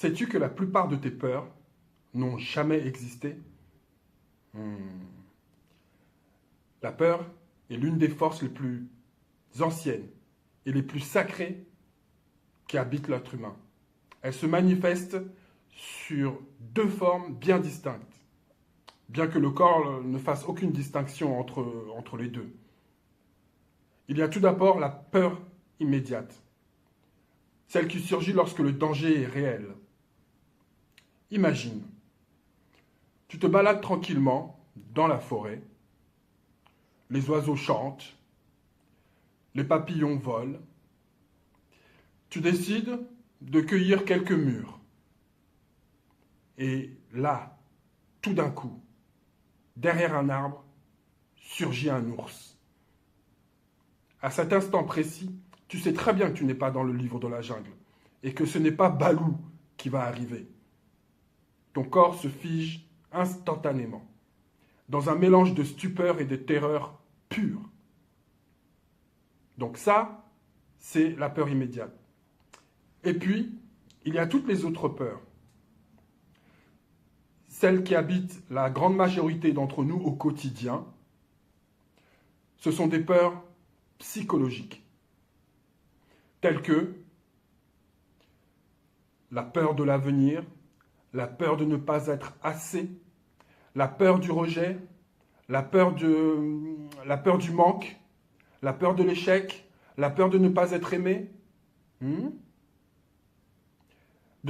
Sais-tu que la plupart de tes peurs n'ont jamais existé? Hmm. La peur est l'une des forces les plus anciennes et les plus sacrées qui habitent l'être humain. Elle se manifeste sur deux formes bien distinctes, bien que le corps ne fasse aucune distinction entre les deux. Il y a tout d'abord la peur immédiate, celle qui surgit lorsque le danger est réel. Imagine, tu te balades tranquillement dans la forêt, les oiseaux chantent, les papillons volent. Tu décides de cueillir quelques mûres. Et là, tout d'un coup, derrière un arbre, surgit un ours. À cet instant précis, tu sais très bien que tu n'es pas dans le livre de la jungle et que ce n'est pas Balou qui va arriver. Ton corps se fige instantanément, dans un mélange de stupeur et de terreur pure. Donc ça, c'est la peur immédiate. Et puis, il y a toutes les autres peurs. Celles qui habitent la grande majorité d'entre nous au quotidien, ce sont des peurs psychologiques, telles que la peur de l'avenir, la peur de ne pas être assez, la peur du rejet, la peur du manque, la peur de l'échec, la peur de ne pas être aimé. De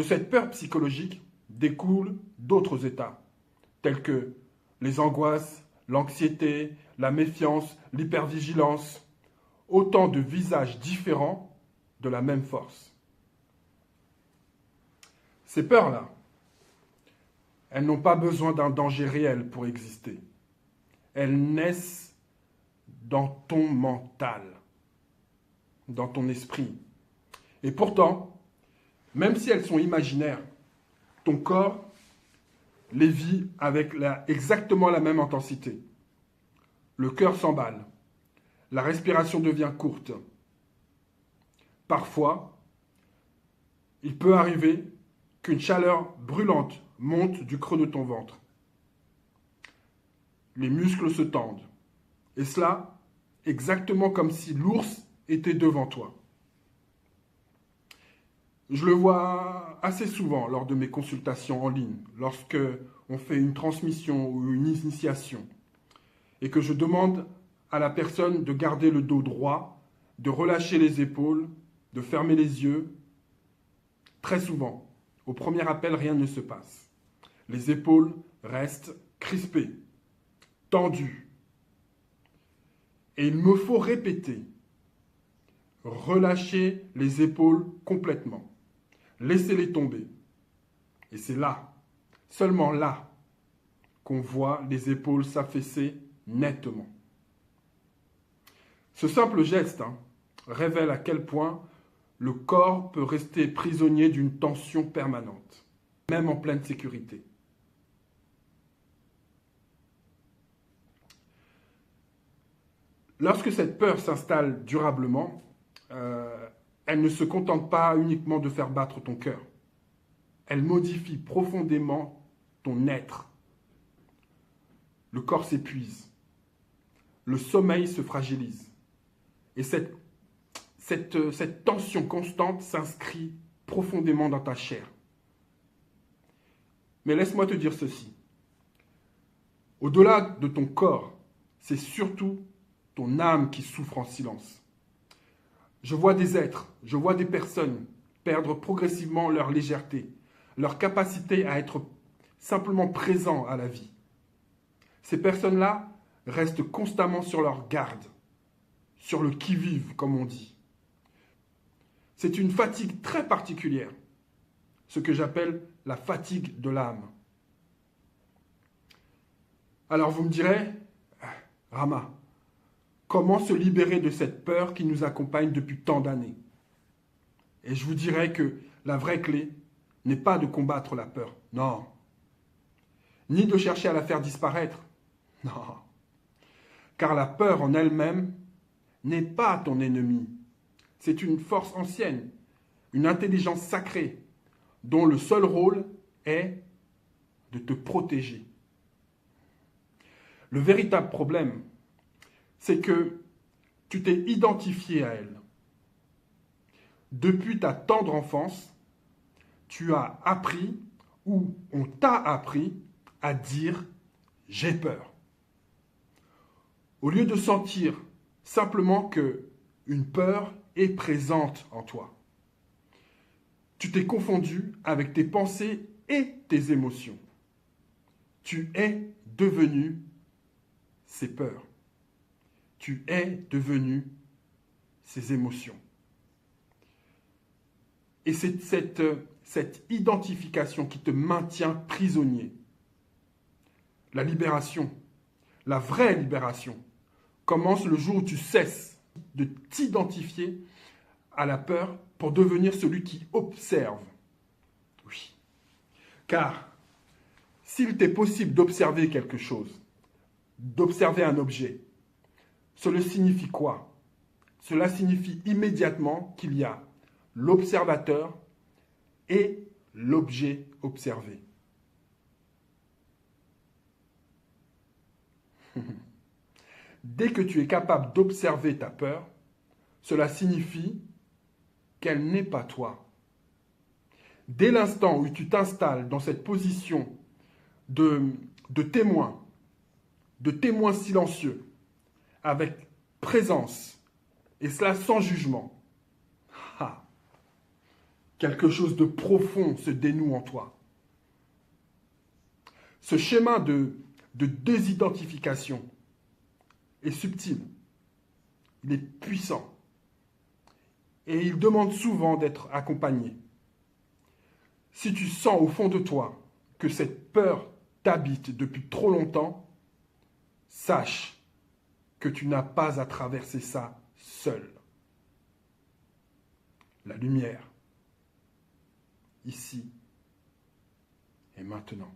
cette peur psychologique découlent d'autres états, tels que les angoisses, l'anxiété, la méfiance, l'hypervigilance, autant de visages différents de la même force. Ces peurs-là, elles n'ont pas besoin d'un danger réel pour exister. Elles naissent dans ton mental, dans ton esprit. Et pourtant, même si elles sont imaginaires, ton corps les vit avec exactement la même intensité. Le cœur s'emballe, la respiration devient courte. Parfois, il peut arriver qu'une chaleur brûlante monte du creux de ton ventre. Les muscles se tendent. Et cela, exactement comme si l'ours était devant toi. Je le vois assez souvent lors de mes consultations en ligne, lorsque on fait une transmission ou une initiation, et que je demande à la personne de garder le dos droit, de relâcher les épaules, de fermer les yeux. Très souvent, au premier appel, rien ne se passe. Les épaules restent crispées, tendues. Et il me faut répéter, relâcher les épaules complètement. Laissez-les tomber. Et c'est là, seulement là, qu'on voit les épaules s'affaisser nettement. Ce simple geste révèle à quel point le corps peut rester prisonnier d'une tension permanente, même en pleine sécurité. Lorsque cette peur s'installe durablement, elle ne se contente pas uniquement de faire battre ton cœur. Elle modifie profondément ton être. Le corps s'épuise. Le sommeil se fragilise. Et cette tension constante s'inscrit profondément dans ta chair. Mais laisse-moi te dire ceci. Au-delà de ton corps, c'est surtout ton âme qui souffre en silence. Je vois des êtres, je vois des personnes perdre progressivement leur légèreté, leur capacité à être simplement présents à la vie. Ces personnes-là restent constamment sur leur garde, sur le qui-vive, comme on dit. C'est une fatigue très particulière, ce que j'appelle la fatigue de l'âme. Alors vous me direz, Rama, comment se libérer de cette peur qui nous accompagne depuis tant d'années? Et je vous dirais que la vraie clé n'est pas de combattre la peur, non. Ni de chercher à la faire disparaître, non. Car la peur en elle-même n'est pas ton ennemi. C'est une force ancienne, une intelligence sacrée, dont le seul rôle est de te protéger. Le véritable problème, c'est que tu t'es identifié à elle. Depuis ta tendre enfance, tu as appris ou on t'a appris à dire « j'ai peur ». Au lieu de sentir simplement que une peur est présente en toi. Tu t'es confondu avec tes pensées et tes émotions. Tu es devenu ces peurs. Tu es devenu ces émotions. Et c'est cette identification qui te maintient prisonnier. La libération, la vraie libération, commence le jour où tu cesses de t'identifier à la peur pour devenir celui qui observe. Oui. Car s'il t'est possible d'observer quelque chose, d'observer un objet, cela signifie quoi? Cela signifie immédiatement qu'il y a l'observateur et l'objet observé. Dès que tu es capable d'observer ta peur, cela signifie qu'elle n'est pas toi. Dès l'instant où tu t'installes dans cette position de témoin silencieux, avec présence, et cela sans jugement, quelque chose de profond se dénoue en toi. Ce schéma de désidentification est subtil, il est puissant, et il demande souvent d'être accompagné. Si tu sens au fond de toi que cette peur t'habite depuis trop longtemps, sache que tu n'as pas à traverser ça seul. La lumière, ici et maintenant.